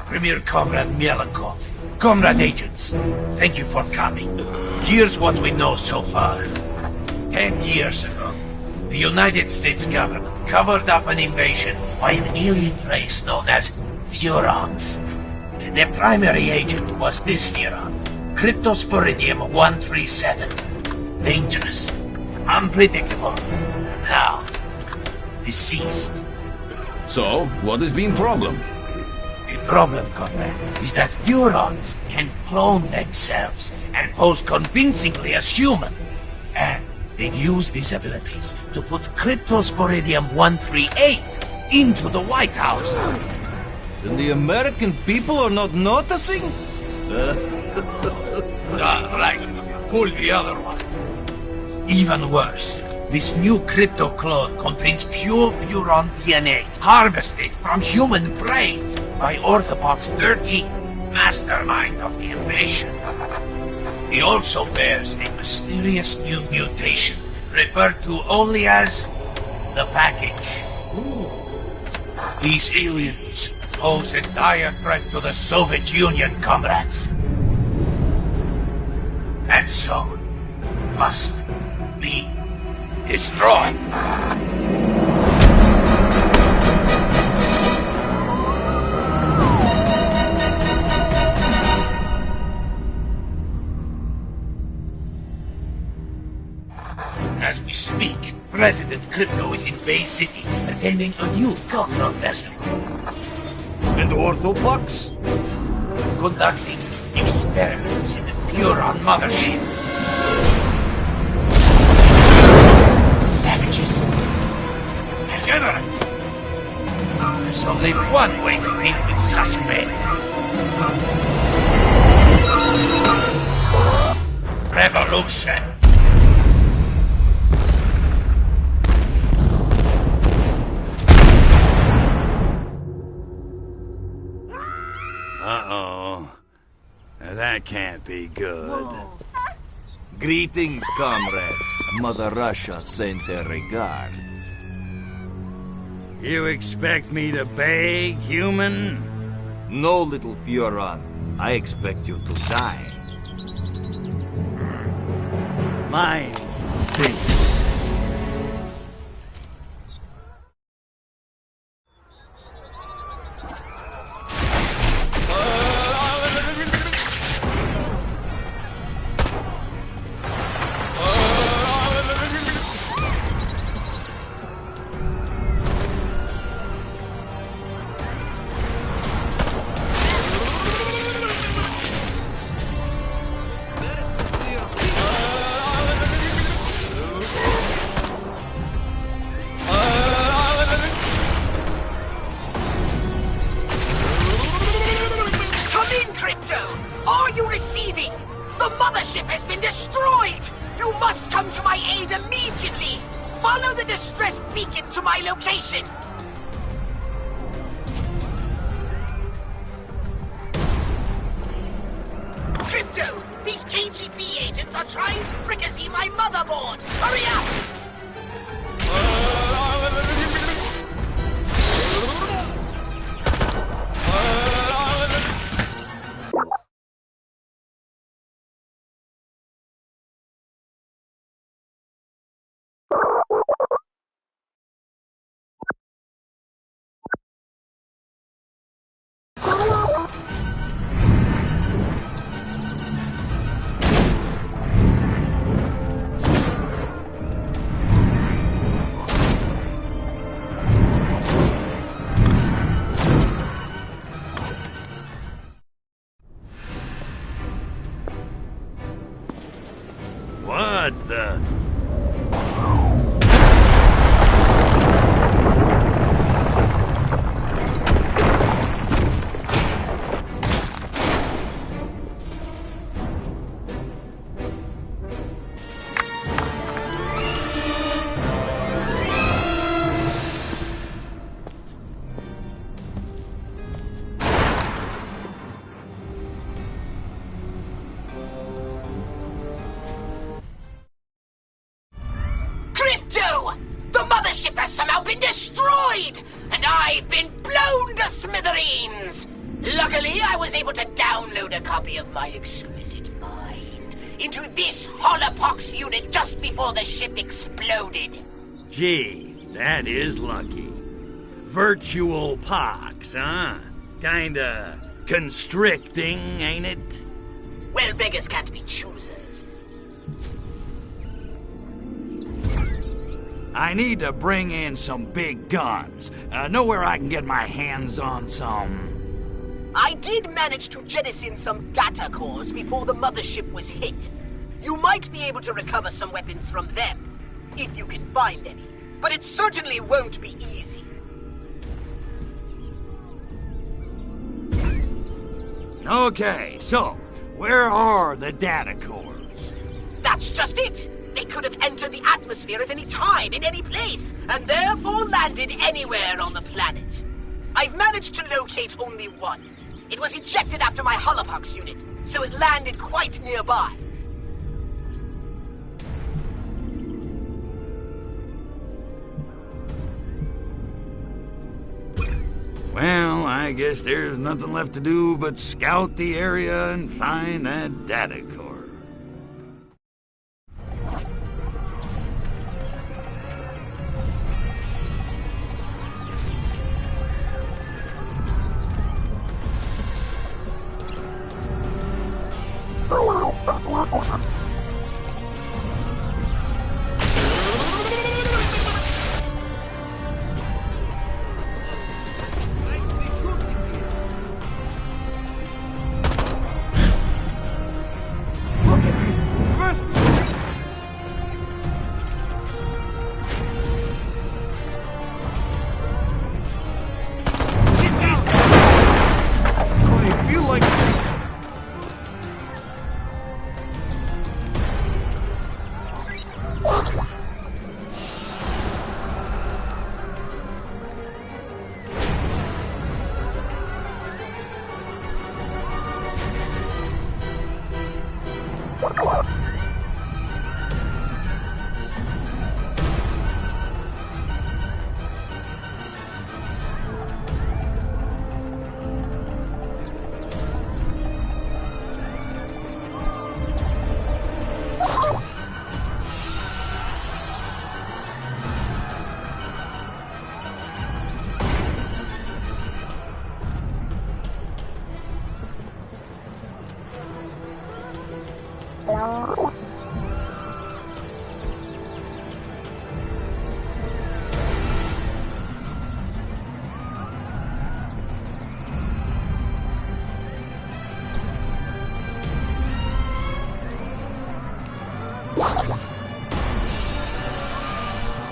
Premier Comrade Mielikov, Comrade Agents, thank you for coming. Here's what we know so far. 10 years ago, the United States government covered up an invasion by an alien race known as Furons. Their primary agent was this Furon, Cryptosporidium 137. Dangerous, unpredictable, now deceased. So, what has been problem? The problem, Comrade, is that Furons can clone themselves and pose convincingly as human. And they've used these abilities to put Cryptosporidium 138 into the White House. And the American people are not noticing? Right. Pull the other one. Even worse, this new crypto clone contains pure Furon DNA harvested from human brains by Orthopox 13, mastermind of the invasion. He also bears a mysterious new mutation referred to only as the package. These aliens pose a dire threat to the Soviet Union, comrades. And so, must be destroyed. As we speak, President Crypto is in Bay City attending a new cultural festival. And Orthopox? Conducting experiments in the Furon mothership. Savages. Degenerates. There's only one way to deal with such men. Revolution. Uh-oh. That can't be good. Greetings, comrade. Mother Russia sends her regards. You expect me to beg, human? No, little Furon. I expect you to die. Mine's big. Are you receiving? The mothership has been destroyed! You must come to my aid immediately! Follow the distress beacon to my location! Crypto! These KGB agents are trying to fricassee my motherboard! Hurry up! What the... The ship has somehow been destroyed, and I've been blown to smithereens! Luckily, I was able to download a copy of my exquisite mind into this holopox unit just before the ship exploded. Gee, that is lucky. Virtual pox, huh? Kinda constricting, ain't it? Well, beggars can't be choosers. I need to bring in some big guns. Know where I can get my hands on some... I did manage to jettison some data cores before the mothership was hit. You might be able to recover some weapons from them, if you can find any. But it certainly won't be easy. Okay, so, where are the data cores? That's just it! They could have entered the atmosphere at any time, in any place, and therefore landed anywhere on the planet. I've managed to locate only one. It was ejected after my holopox unit, so it landed quite nearby. Well, I guess there's nothing left to do but scout the area and find that data core.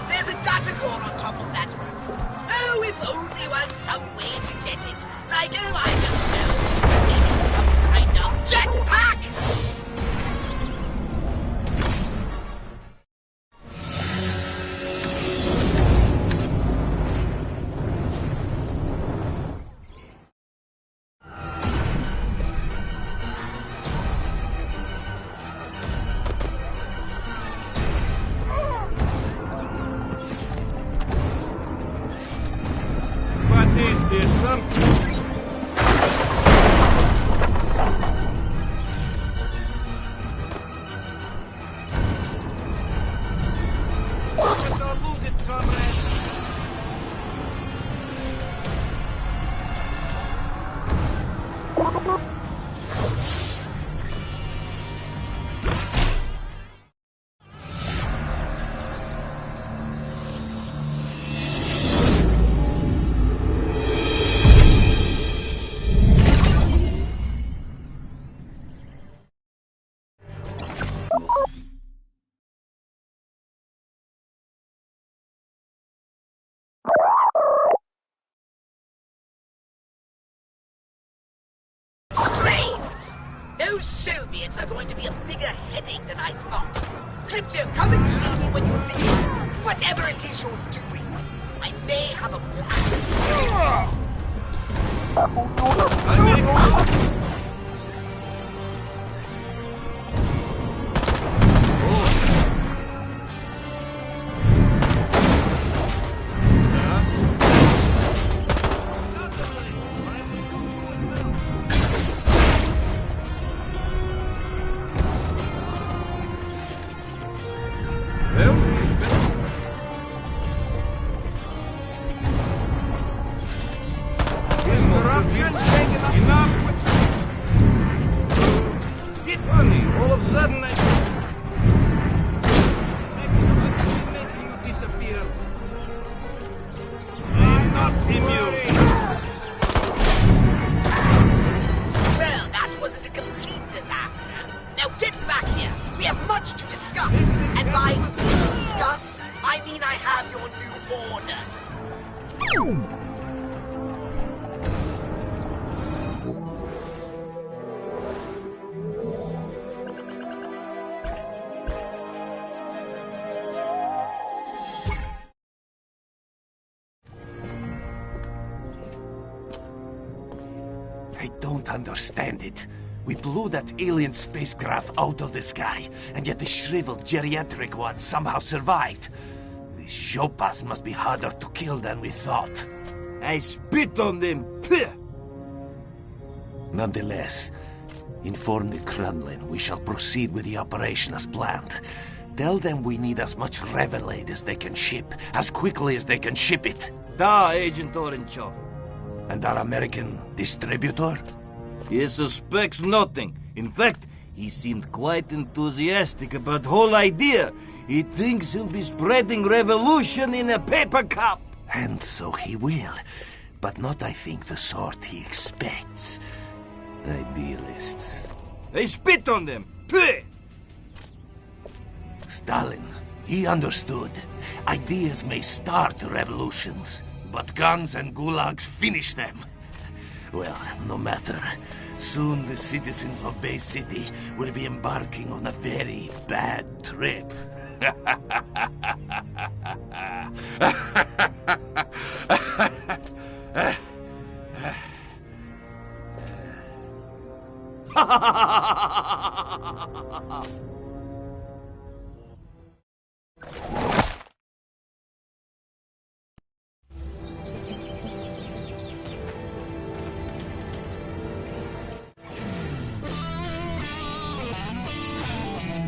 There's a data core on top of that roof. Oh, if only was some way to get it. Like, oh, I don't know. Maybe some kind of jetpack! Is there something? Don't lose it, comrade. Those Soviets are going to be a bigger headache than I thought. Crypto, come and see me when you're finished. Whatever it is you're doing, I may have a plan. corruption, enough with... Get funny, all of a sudden I... Making you disappear. I'm not immune. Well, that wasn't a complete disaster. Now get back here. We have much to discuss. And by discuss, I mean I have your new orders. I don't understand it. We blew that alien spacecraft out of the sky, and yet the shriveled geriatric one somehow survived. These Jopas must be harder to kill than we thought. I spit on them. Pugh! Nonetheless, inform the Kremlin we shall proceed with the operation as planned. Tell them we need as much Revelade as they can ship, as quickly as they can ship it. Da, Agent Orenchov. And our American distributor? He suspects nothing. In fact, he seemed quite enthusiastic about the whole idea. He thinks he'll be spreading revolution in a paper cup. And so he will. But not, I think, the sort he expects. Idealists. I spit on them. Pugh! Stalin, he understood. Ideas may start revolutions, but guns and gulags finish them. Well, no matter. Soon the citizens of Bay City will be embarking on a very bad trip.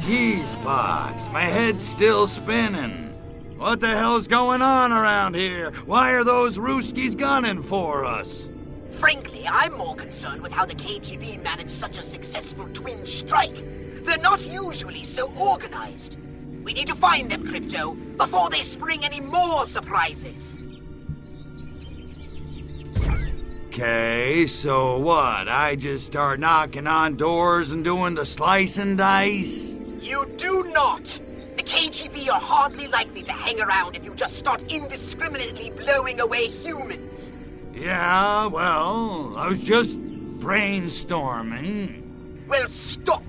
Jeez, Pox, my head's still spinning. What the hell's going on around here? Why are those Ruskies gunning for us? Frankly, I'm more concerned with how the KGB managed such a successful twin strike. They're not usually so organized. We need to find them, Crypto, before they spring any more surprises. Okay, so what? I just start knocking on doors and doing the slice and dice? You do not! The KGB are hardly likely to hang around if you just start indiscriminately blowing away humans. Yeah, well, I was just brainstorming. Well, stop!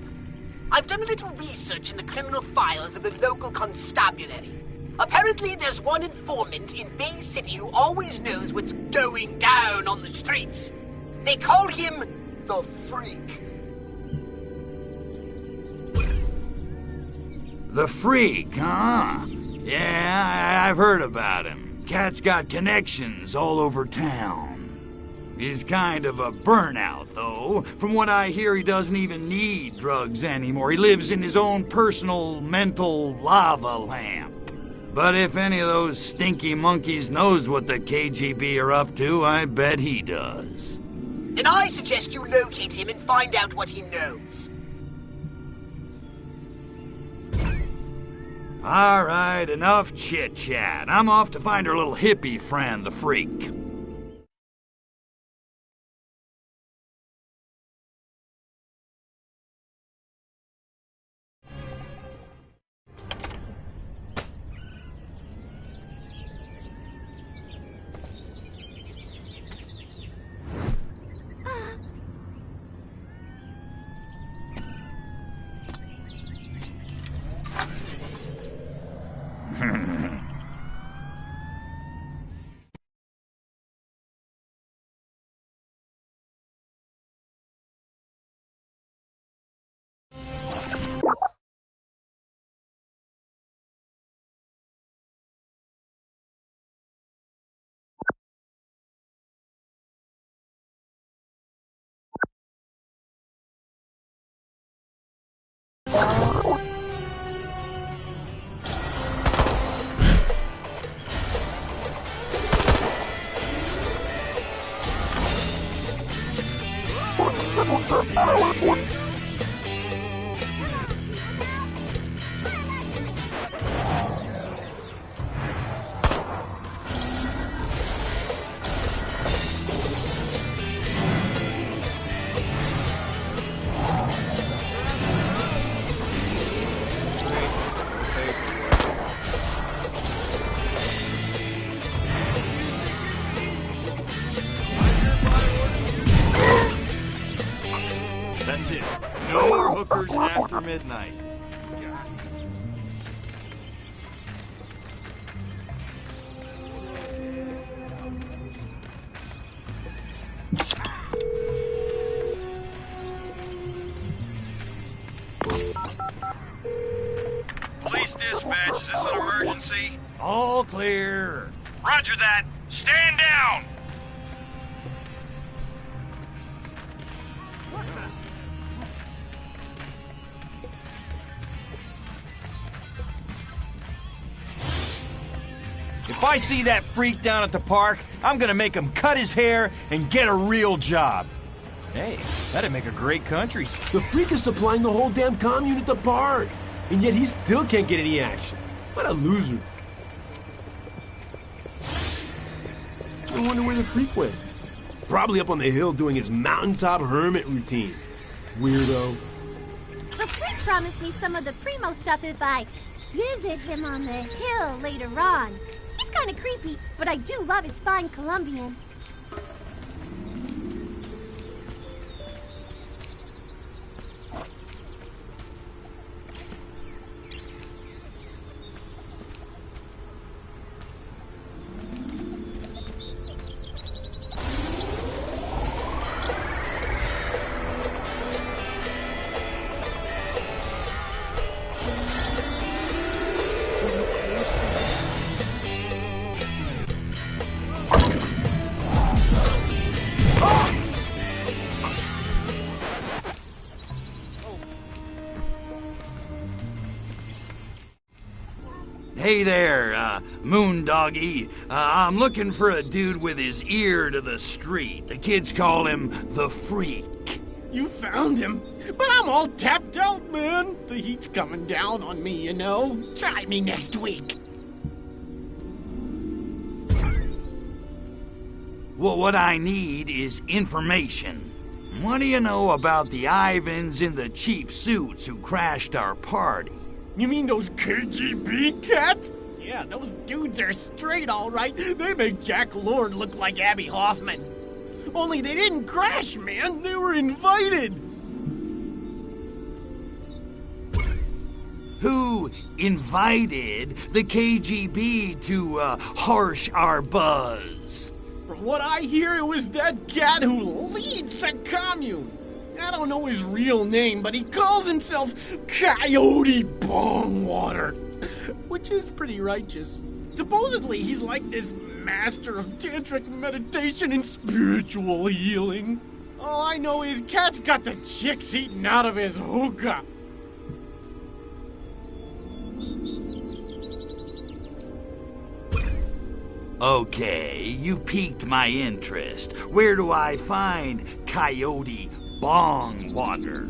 I've done a little research in the criminal files of the local constabulary. Apparently there's one informant in Bay City who always knows what's going down on the streets. They call him the Freak. The Freak, huh? Yeah, I've heard about him. Cat's got connections all over town. He's kind of a burnout, though. From what I hear, he doesn't even need drugs anymore. He lives in his own personal mental lava lamp. But if any of those stinky monkeys knows what the KGB are up to, I bet he does. And I suggest you locate him and find out what he knows. All right, enough chit-chat. I'm off to find her little hippie friend, the Freak. That's it. No more hookers after midnight. Police dispatch, is this an emergency? All clear. Roger that. Stand down! If I see that freak down at the park, I'm gonna make him cut his hair and get a real job. Hey, that'd make a great country. The freak is supplying the whole damn commune at the park, and yet he still can't get any action. What a loser. I wonder where the freak went. Probably up on the hill doing his mountaintop hermit routine. Weirdo. The freak promised me some of the primo stuff if I visit him on the hill later on. He's kind of creepy, but I do love his fine Colombian. Hey there, Moondoggy. I'm looking for a dude with his ear to the street. The kids call him the Freak. You found him, but I'm all tapped out, man. The heat's coming down on me, you know. Try me next week. Well, what I need is information. What do you know about the Ivans in the cheap suits who crashed our party? You mean those KGB cats? Yeah, those dudes are straight, all right. They make Jack Lord look like Abby Hoffman. Only they didn't crash, man. They were invited. Who invited the KGB to harsh our buzz? From what I hear, it was that cat who leads the commune. I don't know his real name, but he calls himself Coyote Bongwater, which is pretty righteous. Supposedly, he's like this master of tantric meditation and spiritual healing. All I know is cat's got the chicks eating out of his hookah. Okay, you've piqued my interest. Where do I find Coyote Bongwater?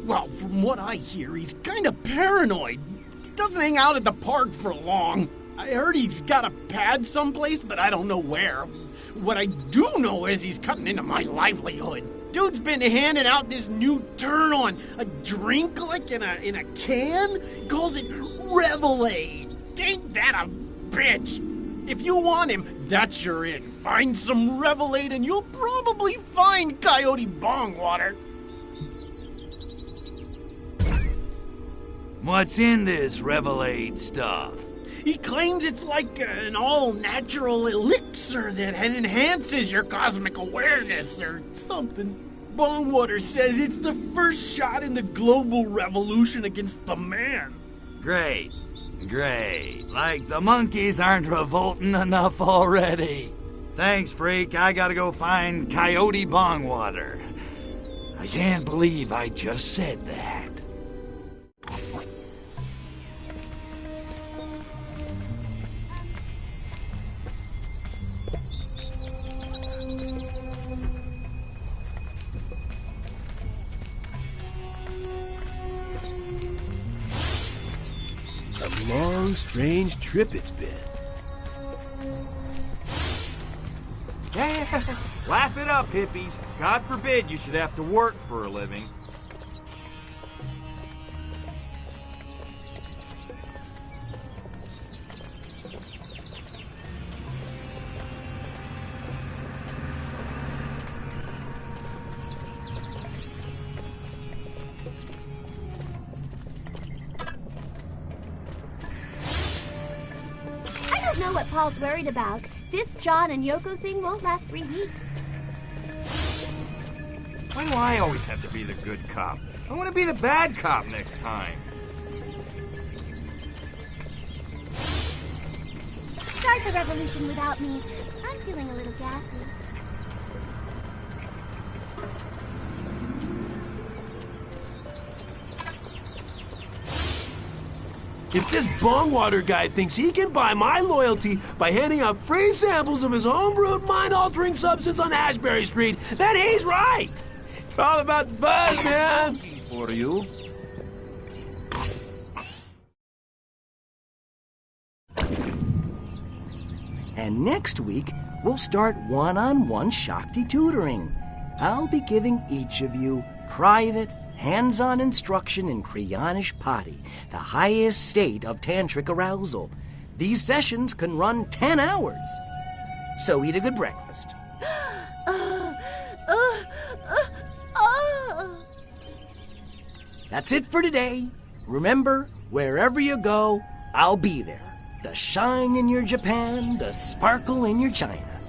Well, from what I hear, he's kind of paranoid. He doesn't hang out at the park for long. I heard he's got a pad someplace, but I don't know where. What I do know is he's cutting into my livelihood. Dude's been handing out this new turn on, a drink like in a can. He calls it Revelade. Ain't that a bitch? If you want him, that's your in. Find some Revelade and you'll probably find Coyote Bongwater. What's in this Revelade stuff? He claims it's like an all-natural elixir that enhances your cosmic awareness or something. Bongwater says it's the first shot in the global revolution against the man. Great. Like the monkeys aren't revolting enough already. Thanks, Freak. I gotta go find Coyote Bongwater. I can't believe I just said that. long, strange trip it's been. Yeah, laugh it up, hippies. God forbid you should have to work for a living. I don't know what Paul's worried about. This John and Yoko thing won't last 3 weeks. Why do I always have to be the good cop? I want to be the bad cop next time. Start the revolution without me. I'm feeling a little gassy. If this bongwater guy thinks he can buy my loyalty by handing out free samples of his homebrewed mind-altering substance on Ashbury Street, then he's right. It's all about the buzz, man. For you. And next week, we'll start one-on-one Shakti tutoring. I'll be giving each of you private, hands-on instruction in Krianish Pati, the highest state of tantric arousal. These sessions can run 10 hours. So eat a good breakfast. That's it for today. Remember, wherever you go, I'll be there. The shine in your Japan, the sparkle in your China.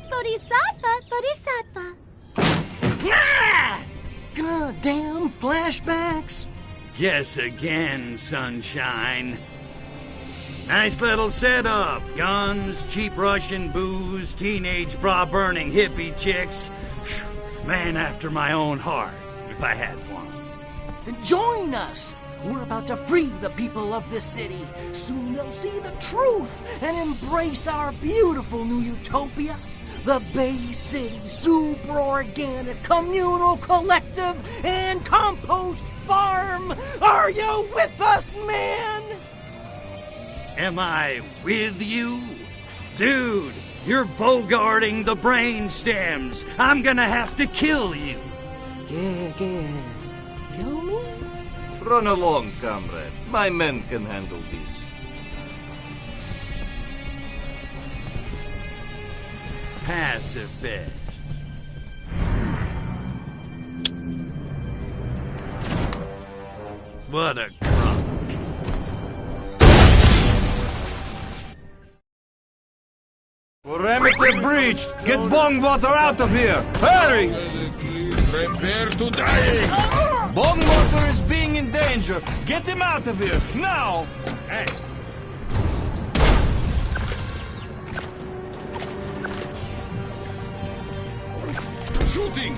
Bodhisattva, Bodhisattva. Ah! God damn flashbacks. Guess again, sunshine. Nice little setup. Guns, cheap Russian booze, teenage bra-burning hippie chicks. Phew, man after my own heart, if I had one. Then join us. We're about to free the people of this city. Soon they'll see the truth and embrace our beautiful new utopia. The Bay City Super-Organic Communal Collective and Compost Farm. Are you with us, man? Am I with you? Dude, you're bogarting the brain stems. I'm gonna have to kill you. Yeah. Kill me? Run along, comrade. My men can handle this. Pacifists. What a crunk. Perimeter breached! Get Bongwater out of here! Hurry! Prepare to die! Bongwater is being in danger! Get him out of here, now! Hey. Shooting!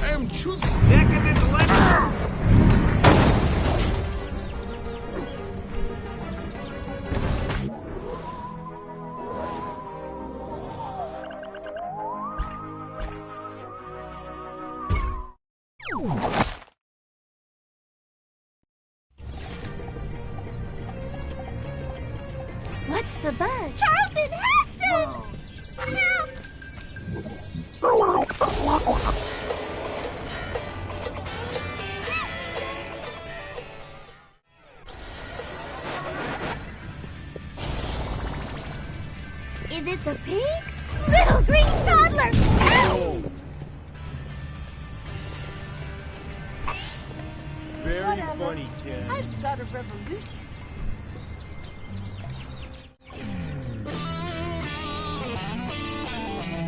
I'm choosing decadent letter. What's the buzz? Charlton Heston! Help! Is it the pigs? Little green toddler! Help! Very funny, kid. I've got a revolution.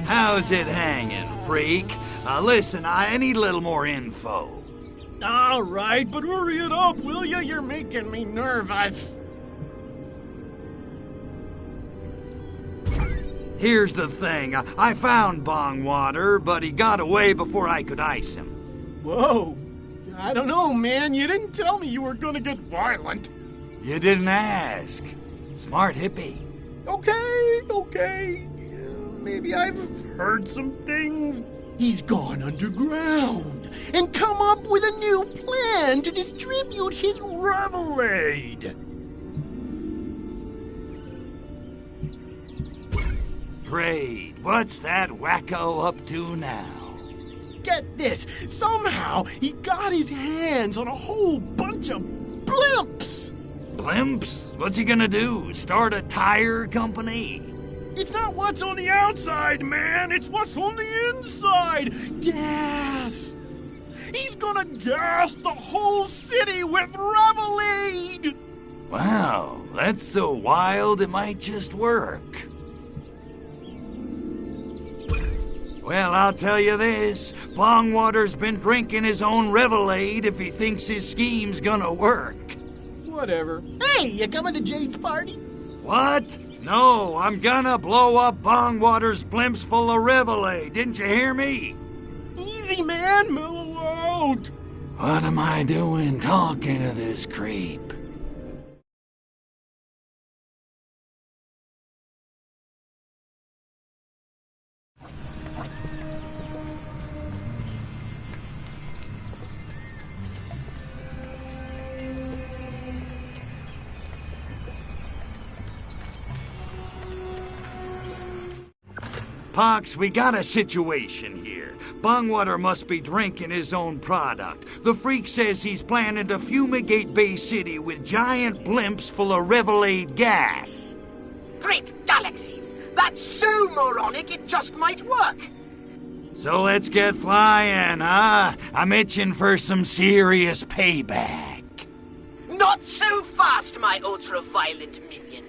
How's it hanging, freak? Listen, I need a little more info. All right, but hurry it up, will ya? You're making me nervous. Here's the thing. I found Bongwater, but he got away before I could ice him. Whoa. I don't know, man. You didn't tell me you were gonna get violent. You didn't ask. Smart hippie. Okay. Maybe I've heard some things. He's gone underground and come up with a new plan to distribute his revelade. Great. What's that wacko up to now? Get this. Somehow he got his hands on a whole bunch of blimps. Blimps? What's he gonna do? Start a tire company? It's not what's on the outside, man. It's what's on the inside. Gas. He's gonna gas the whole city with revelade. Wow, that's so wild it might just work. Well, I'll tell you this. Bongwater's been drinking his own revelade if he thinks his scheme's gonna work. Whatever. Hey, you coming to Jade's party? What? No, I'm gonna blow up Bongwater's blimps full of revelade. Didn't you hear me? Easy, man. Mellow out. What am I doing talking to this creep? Pox, we got a situation here. Bongwater must be drinking his own product. The freak says he's planning to fumigate Bay City with giant blimps full of revelade gas. Great galaxies! That's so moronic it just might work! So let's get flying, huh? I'm itching for some serious payback. Not so fast, my ultra-violent minion.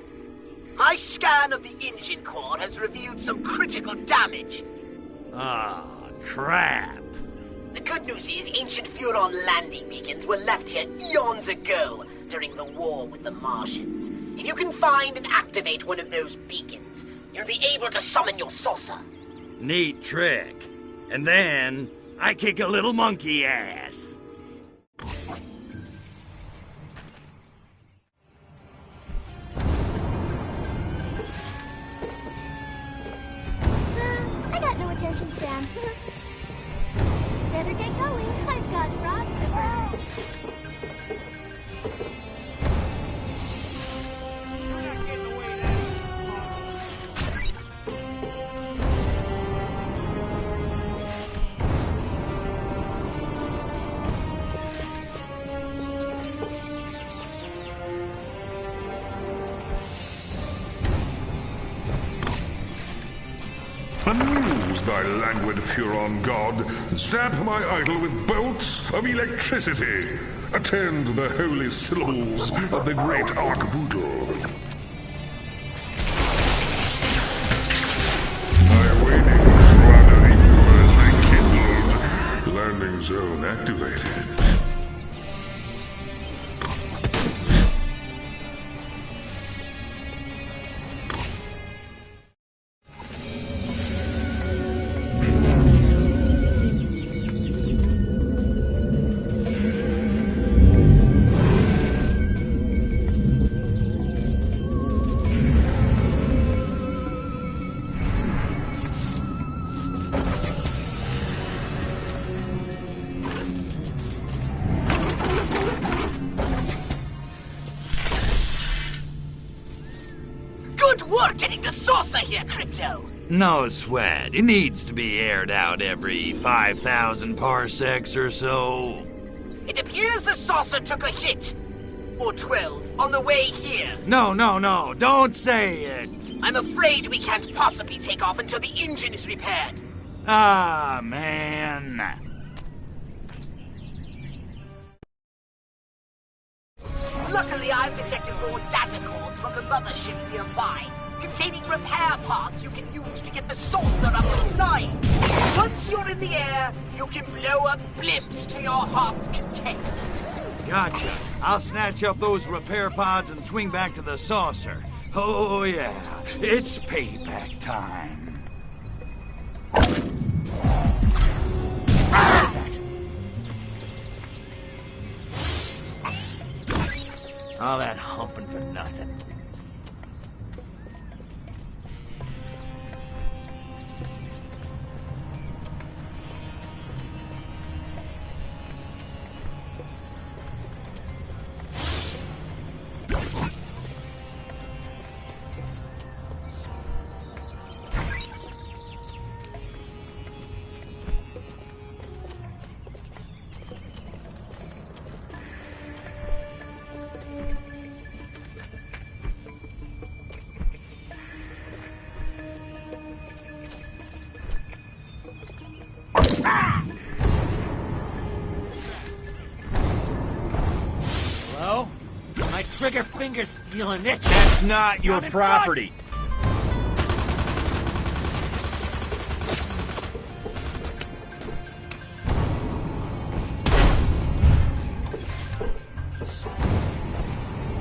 My scan of the engine core has revealed some critical damage. Ah, crap. The good news is ancient Furon landing beacons were left here eons ago during the war with the Martians. If you can find and activate one of those beacons, you'll be able to summon your saucer. Neat trick. And then, I kick a little monkey ass. I got no attention span. Better get going. I've got frost to burn. Amuse thy languid Furon god, zap my idol with bolts of electricity. Attend the holy syllables of the great Archvoodle. Thy waning shroud is rekindled. Landing zone activated. Good work getting the saucer here, Crypto! No sweat. It needs to be aired out every 5,000 parsecs or so. It appears the saucer took a hit. Or 12, on the way here. No, don't say it. I'm afraid we can't possibly take off until the engine is repaired. Ah, man. Luckily, I've detected more data cores from the mothership nearby, containing repair parts you can use to get the saucer up to 9. Once you're in the air, you can blow up blimps to your heart's content. Gotcha. I'll snatch up those repair pods and swing back to the saucer. Oh, yeah. It's payback time. What is that? All that humping for nothing. Hello? My trigger finger's feeling itchy. That's not your Down in property.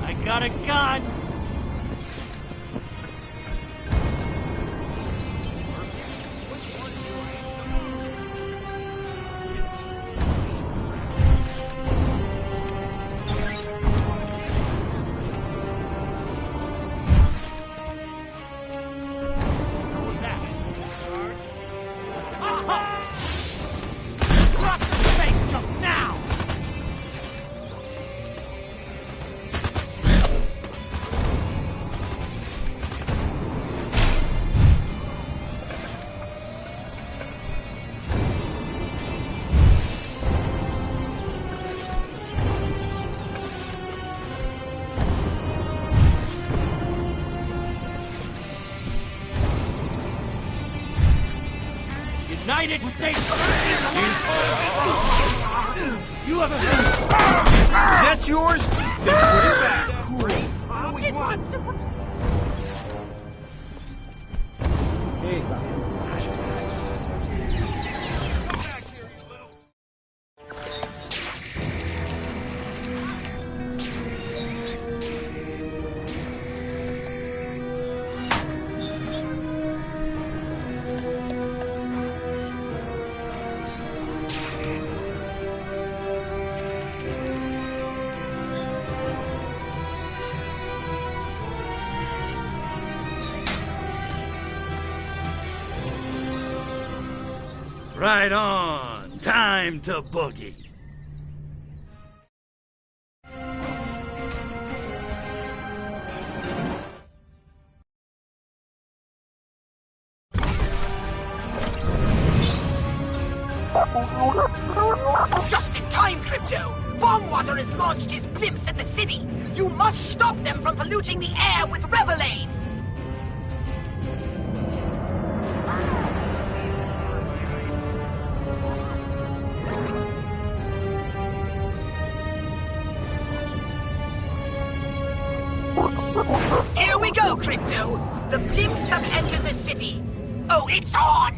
I got a gun. What was that? Drop the space jump now! United States. You have a. Is that yours? Then put it back. Cool. It wants to. Right on. Time to boogie. Just in time, Crypto! Bombwater has launched his blimps at the city! You must stop them from polluting the air with Revelade! Here we go, Crypto! The blimps have entered the city! Oh, it's on!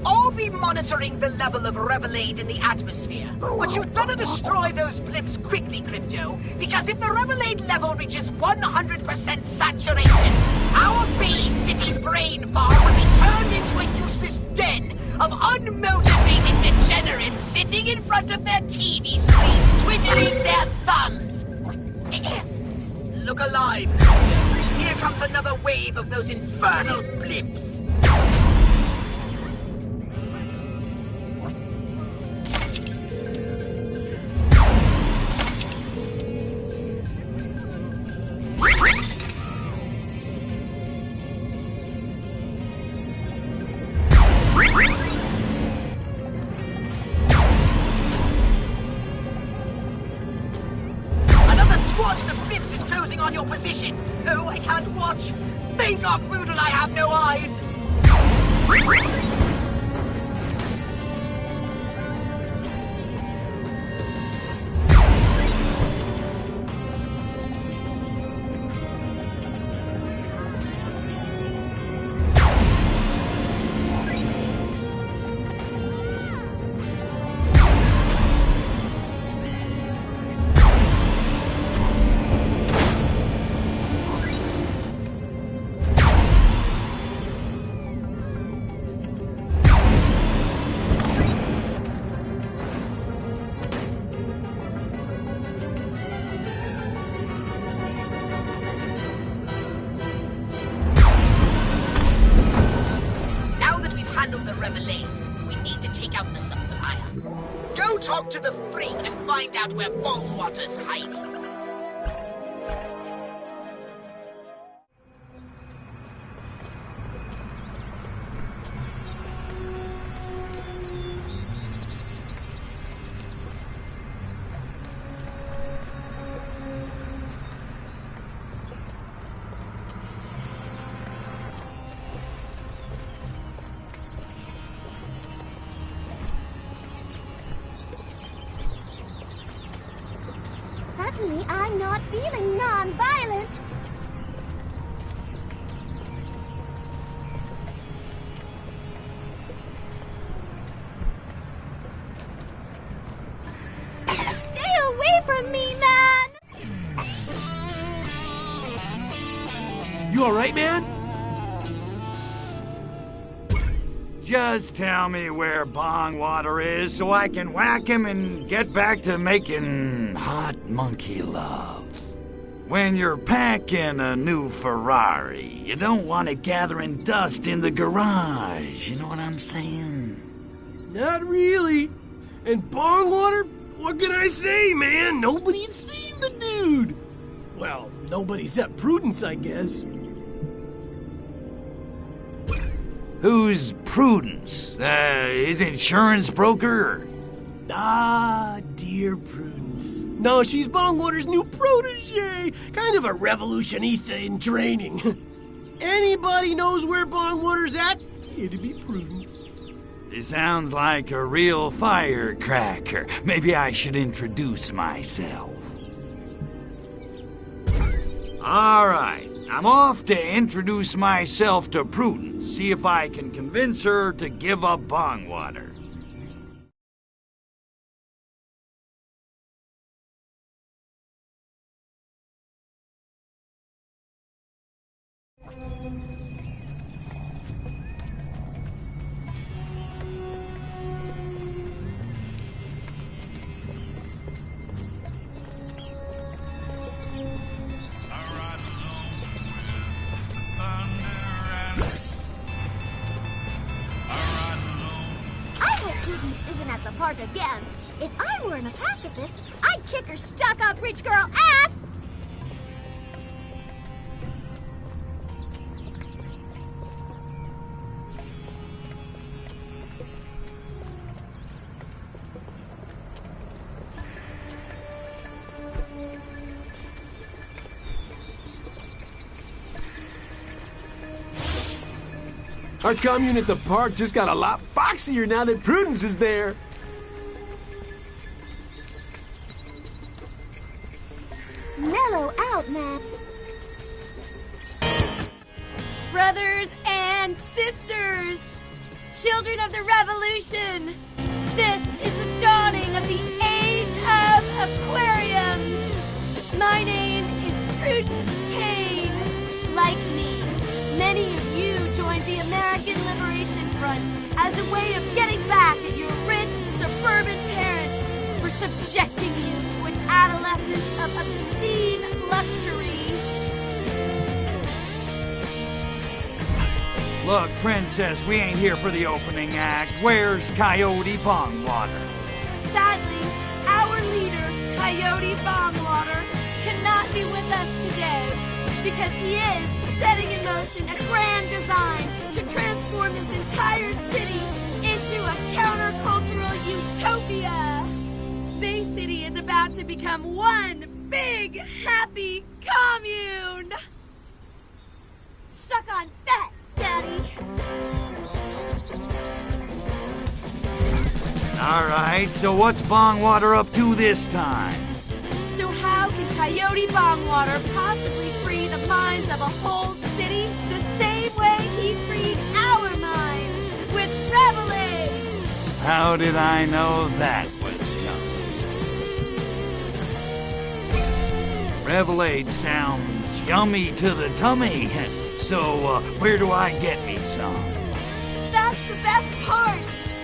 I'll be monitoring the level of Revelade in the atmosphere, but you'd better destroy those blimps quickly, Crypto, because if the Revelade level reaches 100% saturation, our Bay City brain farm will be turned into a useless den of unmotivated degenerates sitting in front of their TV screens, twiddling their thumbs. Look alive, Crypto. Here comes another wave of those infernal blimps. Squadron of blimps is closing on your position. Oh, I can't watch. Thank God, Voodle, I have no eyes. Go talk to the freak and find out where Bongwater's hiding. Suddenly, I'm not feeling non-violent. Stay away from me, man! You alright, man? Just tell me where Bongwater is so I can whack him and get back to making hot monkey love. When you're packing a new Ferrari, you don't want it gathering dust in the garage. You know what I'm saying? Not really. And Bongwater? What can I say, man? Nobody's seen the dude. Well, nobody except Prudence, I guess. Who's Prudence? His insurance broker? Ah, dear Prudence. No, she's Bongwater's new protege. Kind of a revolutionista in training. Anybody knows where Bongwater's at? It'd be Prudence. He sounds like a real firecracker. Maybe I should introduce myself. All right. I'm off to introduce myself to Prudence, see if I can convince her to give up Bongwater. Prudence isn't at the park again. If I weren't a pacifist, I'd kick her stuck-up rich girl ass! Our commune at the park just got a lot foxier now that Prudence is there. Mellow out, man. Brothers and sisters, children of the revolution, this is the dawning of the age of aquariums. My name is Prudence Kane. Like me, many of you joined the American Liberation Front as a way of getting back at your rich suburban parents for subjecting you to an adolescence of obscene luxury. Look, Princess, we ain't here for the opening act. Where's Coyote Bongwater? Sadly, our leader, Coyote Bongwater, cannot be with us today because he is setting in motion a grand design to transform this entire city into a countercultural utopia. Bay City is about to become one big, happy commune. Suck on that, Daddy. All right, so what's Bongwater up to this time? So how can Coyote Bongwater possibly free the minds of a whole city the same way he freed our minds with Reprobed? How did I know that was coming? Reprobed sounds yummy to the tummy. So, where do I get me some? That's the best part!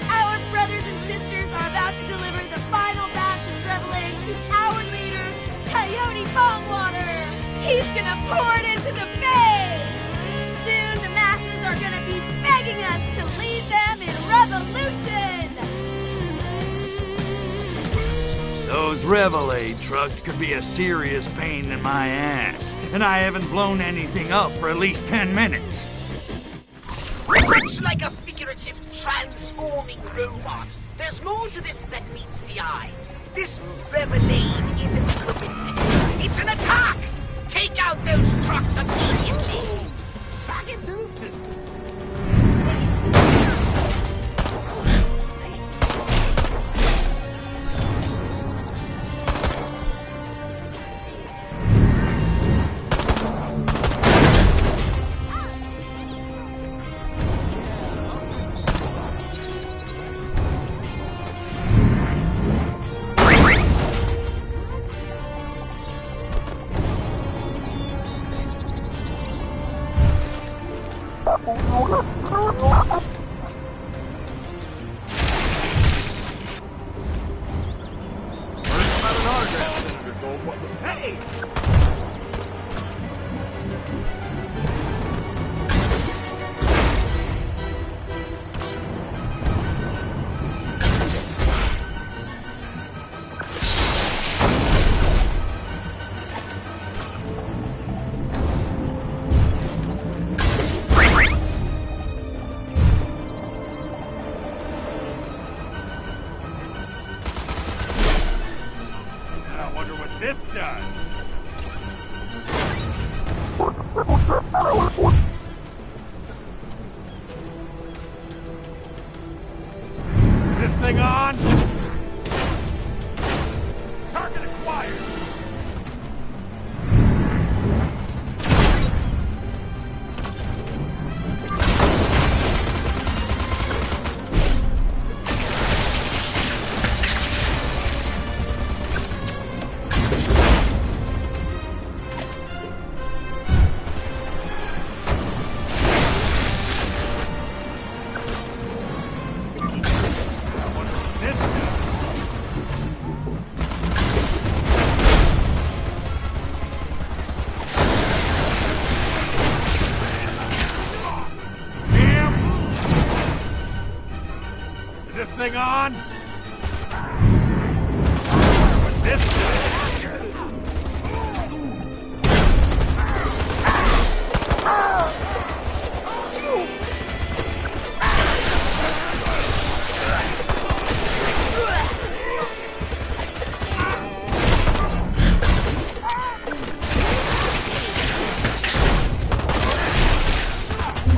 Our brothers and sisters are about to deliver the final batch of Reprobed to our leader, Coyote Bongwater! He's gonna pour it into the bay! Soon the masses are gonna be begging us to lead them in revolution! those Revelade trucks could be a serious pain in my ass, and I haven't blown anything up for at least 10 minutes. Much like a figurative transforming robot, there's more to this than meets the eye. This Revelade isn't a coincidence. It's an attack! Take out those trucks immediately! Back into the system. This does. Is this thing on? Target acquired. This thing on? What's this thing?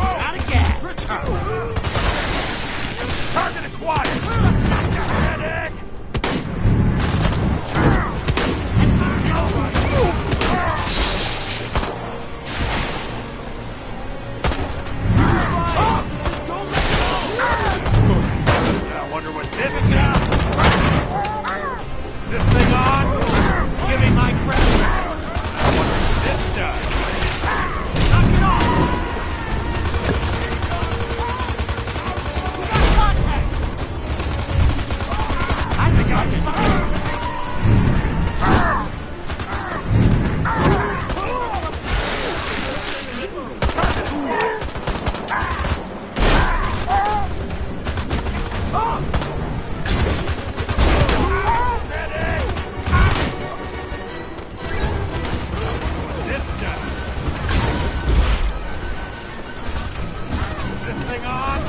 Out of gas. Target acquired! Medic! I wonder what this is now. This thing on? Give me my credit. I wonder what this does. Knock it off! This thing on?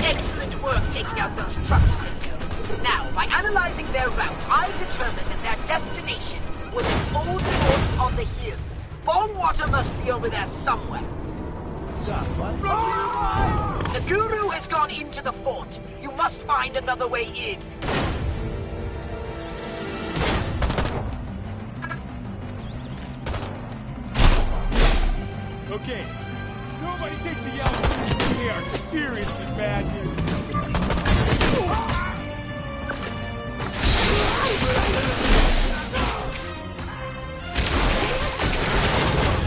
Excellent work taking out those trucks, Crypto. Now, by analyzing their route, I determined that their destination was an old fort on the hill. Bomb water must be over there somewhere. The Guru has gone into the fort. You must find another way in. Okay, nobody take the yellow. They are seriously bad here.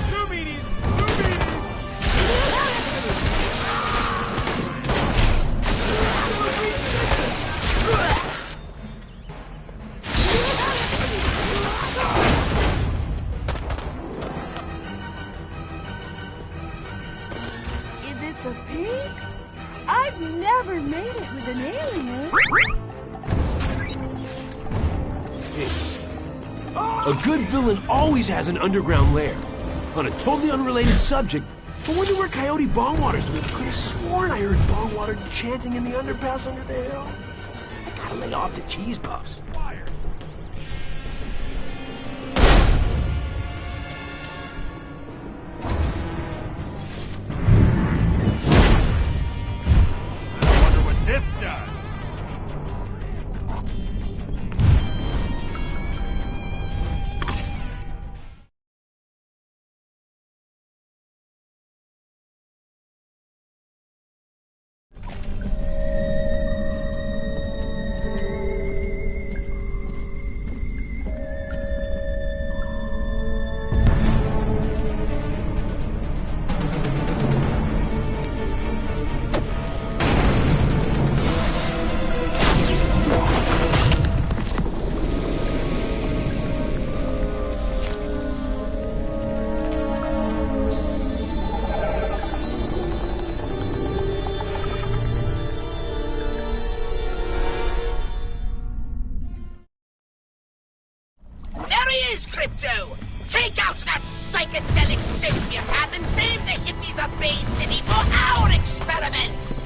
Two meanies! Two meanies! I've never made it with an alien. A good villain always has an underground lair. On a totally unrelated subject, I wonder where Coyote Bongwater's lived. I could have sworn I heard Bongwater chanting in the underpass under the hill. I gotta lay off the cheese puffs. This does. Crypto! Take out that psychedelic sociopath and save the hippies of Bay City for our experiments!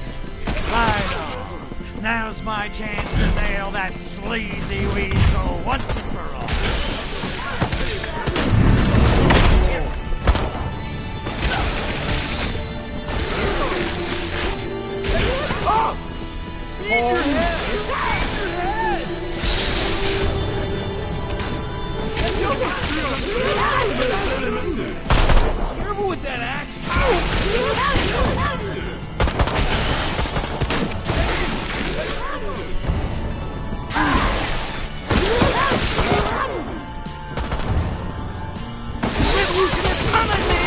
Right on. Now's my chance to nail that sleazy weasel once and for all. Oh! Need your head! Careful with that axe! Revolution is coming, man!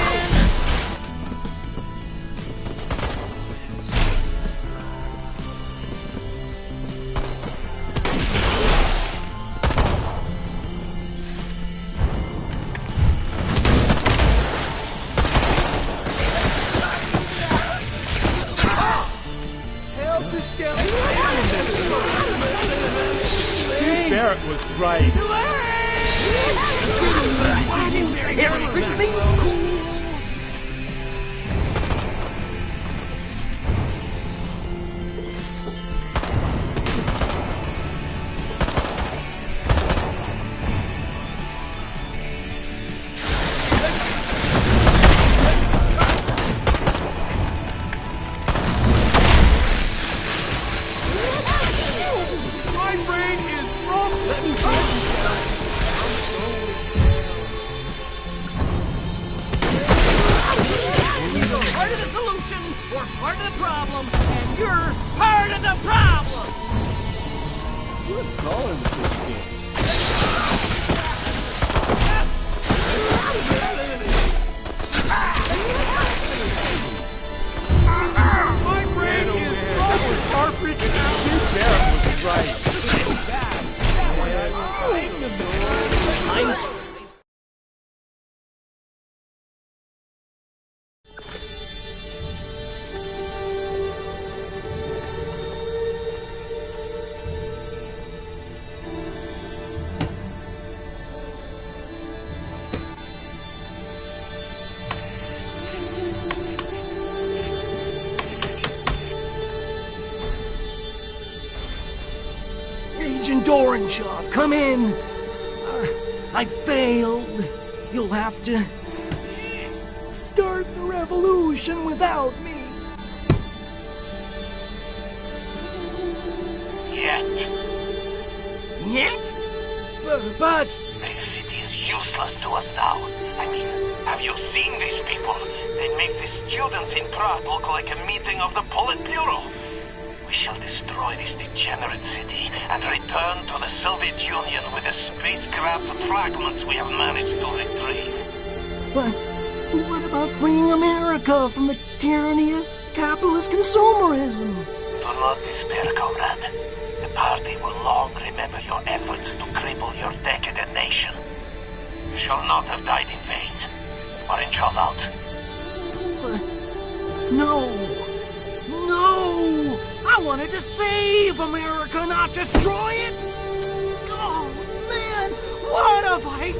Barrett was right. Everything's cool. Part of the problem, and you're part of the problem! Good calling, Mr. King. My brain is almost far freaking out! Steve Barrett was right. Mine's... Agent Orangeoff, come in! I failed. You'll have to start the revolution without me. Yet. Yet? But... This city is useless to us now. I mean, have you seen these people? They make the students in Prague look like a meeting of the Politburo. We shall destroy this degenerate city and return to the Soviet Union with the spacecraft fragments we have managed to retrieve. But what about freeing America from the tyranny of capitalist consumerism? Do not despair, comrade. The party will long remember your efforts to cripple your decadent nation. You shall not have died in vain. Orange, hold out. But no! No! wanted to save America, not destroy it! Oh, man! What have I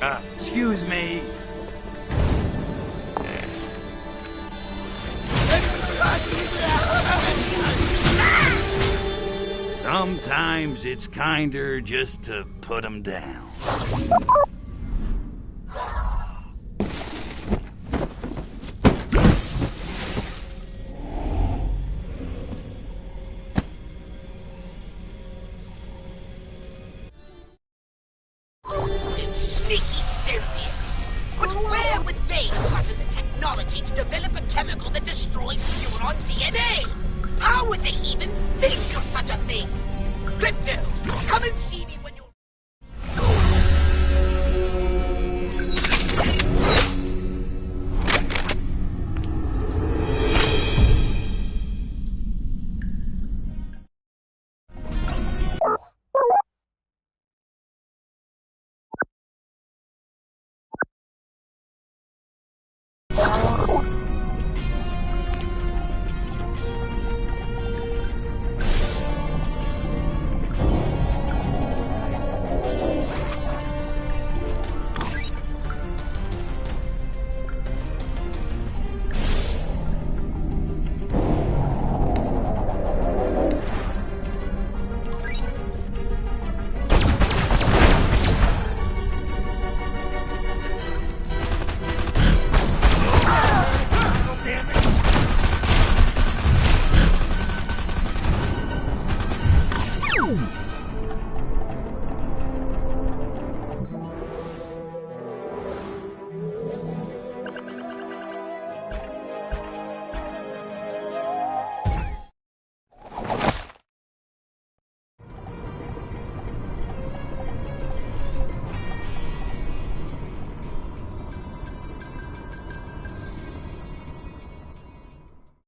done? Excuse me. Sometimes it's kinder just to put them down. Sneaky serious. But where would they have gotten the technology to develop a chemical that destroys Huron DNA? How would they even think of such a thing? Crypto,